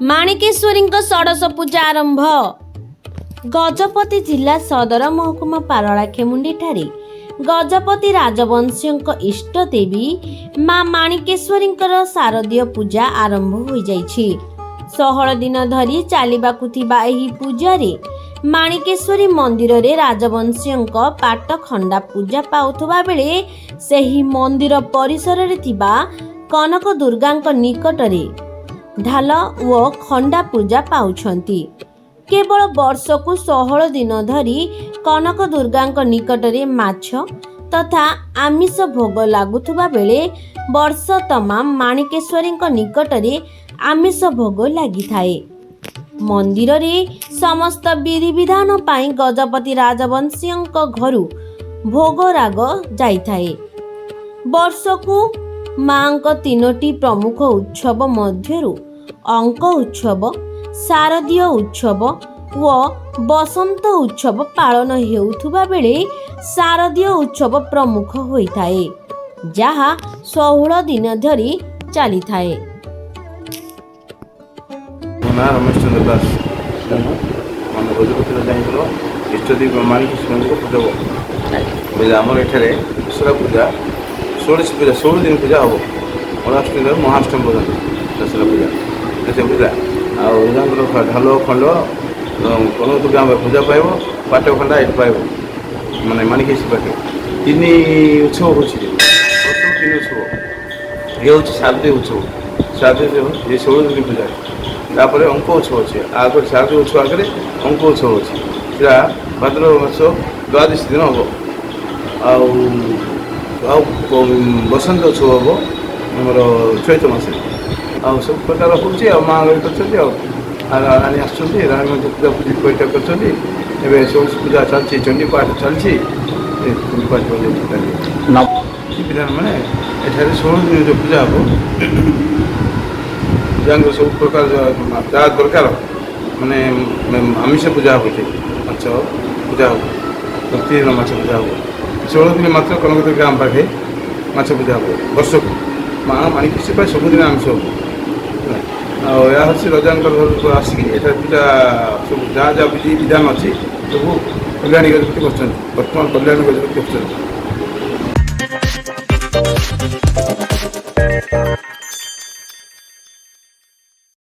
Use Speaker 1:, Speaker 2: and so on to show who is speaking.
Speaker 1: माणिकेश्वरी षोडश पूजा आरंभ। गजपति जिला सदर महकुमा पारला खेमुंडी ठारे गजपति राजवंशी इष्ट देवी मां माणिकेश्वरी शारदीय पूजा आरंभ हो जाइछि। 16 दिन धरी चलवाकुथिबा एही पूजारे माणिकेश्वरी मंदिर रे राजवंशी पाट खंडा पूजा पाउथबा बेले सेही मंदिर परिसर रे थिबा कनक दुर्गा निकटरे ढाल व खंडा पूजा पाउछंती। केवल वर्षकु 16 दिन धरी कनक दुर्गा निकटरे माछ तथा आमिष भोग लागुथुबा बेले वर्ष तमाम माणिकेश्वरी निकटरे आमिष भोग लागि थाए। मंदिर रे समस्त विधि विधान पाई गजपति राजवंशी घरु भोग राग जाई थाए। वर्षकु मांक 3टी प्रमुख उत्सव मध्यरु अंक उत्सव, शारदीय उत्सव व बसंत उत्सव पालन हेउथुबा बेले शारदीय उत्सव प्रमुख होइथाए, जहा 16 दिन धरी चली थाए।
Speaker 2: रमेश चंद्र दास मन गजपति इष्टदेव माणिकेश्वरी पूजा आम एठारे दशहरा पूजा 16 दिन पूजा हम अष्टमी महाअष्टमी पर्यटन दशहरा पूजा पूजा आर ढाल खंड कनक दुर्गा पूजा पाइब पाट खंडा ये पाइब मानने माणिकेश्वरी पाटे 3 उत्सव हो 3 उत्सव ये हूँ शारदीय उत्सव। शारदीय ये 16 दिन पूजा तापर अंक उत्सव अच्छे आगे शारदीय उत्सव आगे अंक उत्सव अच्छे भाद्रव मास 12 दिन हम बसंत उत्सव हम आमर चैत मस आ सब प्रकार हो माँ रानी आनी पूजा पूजी पैठा कर पूजा चलती चंडी पाठ चलती विधान मैंने ये 16 दिन जो पूजा हम पूजा सब प्रकार जहाँ दरकार मानने आमिष पूजा होते माछ पूजा हो प्रतिदिन माछ पूजा हो 16 दिन मात्र कनक दुर्गा आम पाखे माछ पूजा हो वर्ष को माँ माणिकेश्वरी सबुदिन आमिष हो हूँ रजा घर आसिक पूजा सब जहाँ जहाँ विधि विधान अच्छी सब कल्याणी गजपति कर बर्तमान कल्याणी गजपति कर।